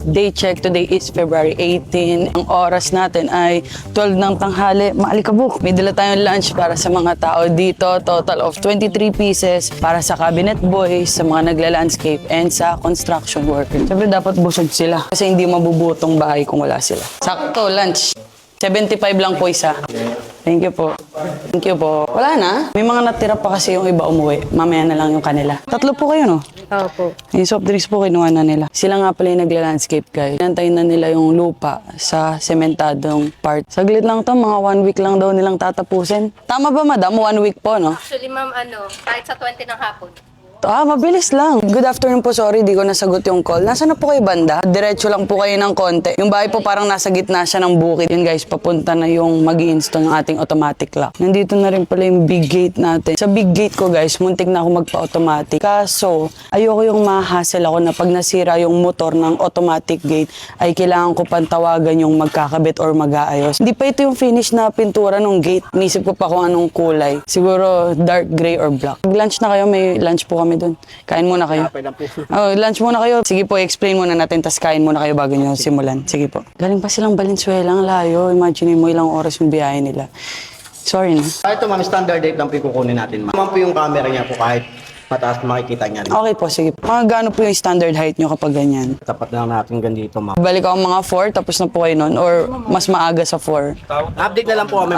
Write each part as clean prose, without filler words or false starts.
Day check, today is February 18. Ang oras natin ay 12 ng tanghali. Maalikabok, may dala tayong lunch para sa mga tao dito. Total of 23 pieces para sa cabinet boys, sa mga nagla-landscape, and sa construction worker. Siyempre dapat busog sila kasi hindi mabubutong bahay kung wala sila. Sakto, lunch. 75 lang po isa. Thank you po. Thank you po. Wala na. May mga natira pa kasi yung iba umuwi. Mamaya na lang yung kanila. Tatlo po kayo, no? Opo. Yung soft drinks po kinuha na nila. Sila nga pala yung nagla-landscape guys. Nantayin na nila yung lupa sa sementadong part. Saglit lang to, mga 1 week lang daw nilang tatapusin. Tama ba madam? 1 week po, no? Actually, ma'am, kahit sa 20 ng hapon. Mabilis lang. Good afternoon po, sorry, di ko nasagot yung call. Nasaan na po kayo banda? Diretso lang po kayo ng konti. Yung bahay po parang nasa gitna siya ng bukid. Yun guys, papunta na yung mag-i-install ng ating automatic lock. Nandito na rin pala yung big gate natin. Sa big gate ko guys, muntik na ako magpa-automatic. Kaso, ayoko yung ma-hassle ako na pag nasira yung motor ng automatic gate, ay kailangan ko pantawagan yung magkakabit or mag-aayos. Hindi pa ito yung finish na pintura ng gate. Nisip ko pa kung anong kulay. Siguro dark gray or black. Mag-lunch na kayo, may lunch po kami doon. Kain muna kayo. Lunch muna kayo. Sige po, explain muna natin, tas kain muna kayo bago nyo simulan. Sige po. Galing pa silang Valenzuela, ang layo. Imagine mo ilang oras yung biyahe nila. Sorry na. Ito ma'am, standard date lang po yung kukunin natin ma'am. Ma'am po yung camera niya po kahit mataas makikita niya. Okay po, sige. Mga gaano po yung standard height nyo kapag ganyan? Tapat na lang natin ganito ma'am. Balik ako mga 4, tapos na po kayo nun? Or mas maaga sa 4? Update na lang po kami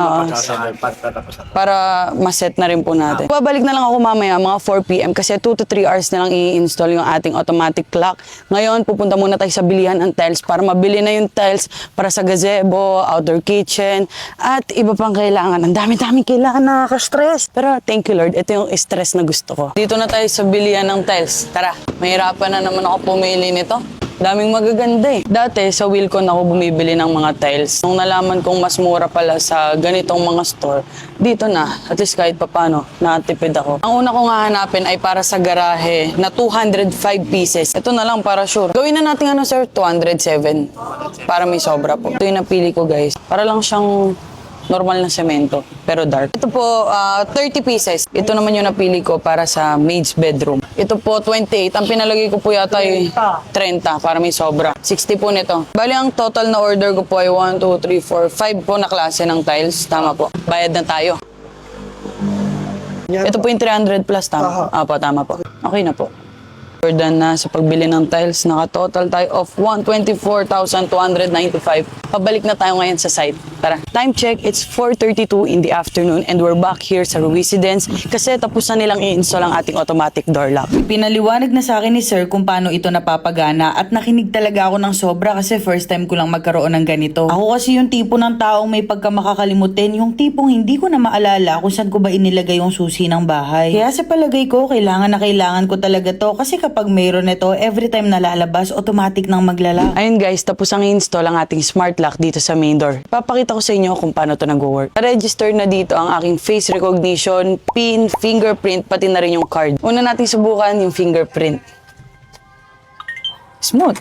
pagkatapos na. Para maset na rin po natin. Babalik na lang ako mamaya mga 4 p.m. kasi 2 to 3 hours na lang i-install yung ating automatic clock. Ngayon, pupunta muna tayo sa bilihan ng tiles para mabili na yung tiles para sa gazebo, outdoor kitchen, at iba pang kailangan. Ang dami-daming kailangan, nakaka-stress. Pero thank you Lord, ito yung stress na gusto ko. Dito na tayo sa bilihan ng tiles. Tara, mahirapan na naman ako pumili nito. Daming magaganda eh. Dati sa Wilcon ako bumibili ng mga tiles. Nung nalaman kong mas mura pala sa ganitong mga store, dito na, at least kahit papano, natipid ako. Ang una kong hahanapin ay para sa garahe na 205 pieces. Ito na lang para sure. Gawin na natin ano sir, 207. Para may sobra po. Ito yung napili ko guys. Para lang siyang normal na semento, pero dark. Ito po, 30 pieces. Ito naman yung napili ko para sa maid's bedroom. Ito po, 28. Ang pinalagay ko po yata ay 30 para may sobra. 60 po nito. Bali, ang total na order ko po ay 1, 2, 3, 4, 5 po na klase ng tiles. Tama po. Bayad na tayo. Ito po yung 300 plus, tama? Apo, tama po. Okay na po. Order na sa pagbili ng tiles. Naka-total tayo of 124,295. Pabalik na tayo ngayon sa site. Tara. Time check, it's 4:32 in the afternoon and we're back here sa residence kasi tapos na nilang i-install ang ating automatic door lock. Pinaliwanag na sa akin ni Sir kung paano ito napapagana at nakinig talaga ako ng sobra kasi first time ko lang magkaroon ng ganito. Ako kasi yung tipo ng taong may pagkamakakalimutin, yung tipong hindi ko na maalala kung saan ko ba inilagay yung susi ng bahay. Kaya sa palagay ko, kailangan na kailangan ko talaga to kasi kapag mayroon ito, every time na lalabas, automatic nang maglalak. Ayun guys, tapos ang i-install ang ating smart lock dito sa main door. Papakita ko sa inyo kung paano ito nag-work. Register na dito ang aking face recognition, PIN, fingerprint, pati na rin yung card. Una natin subukan yung fingerprint. Smooth.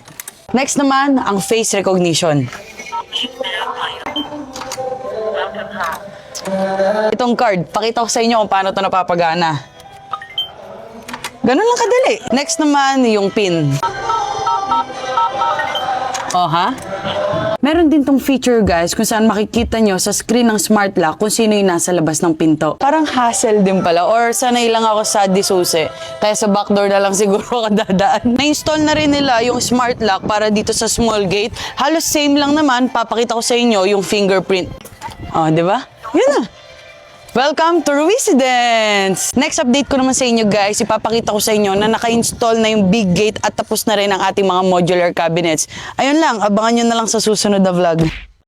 Next naman, ang face recognition. Itong card, pakita ko sa inyo kung paano ito napapagana. Ganun lang kadali. Next naman, yung PIN. Oh, ha? Meron din tong feature guys kung saan makikita nyo sa screen ng smart lock kung sino yung nasa labas ng pinto. Parang hassle din pala or sanay lang ako sa disusi. Kaya sa backdoor na lang siguro kadadaan. Na-install na rin nila yung smart lock para dito sa small gate. Halos same lang naman. Papakita ko sa inyo yung fingerprint. Oh, di ba? Yun na. Welcome to Residence! Next update ko naman sa inyo guys, ipapakita ko sa inyo na naka-install na yung big gate at tapos na rin ang ating mga modular cabinets. Ayun lang, abangan nyo na lang sa susunod na vlog.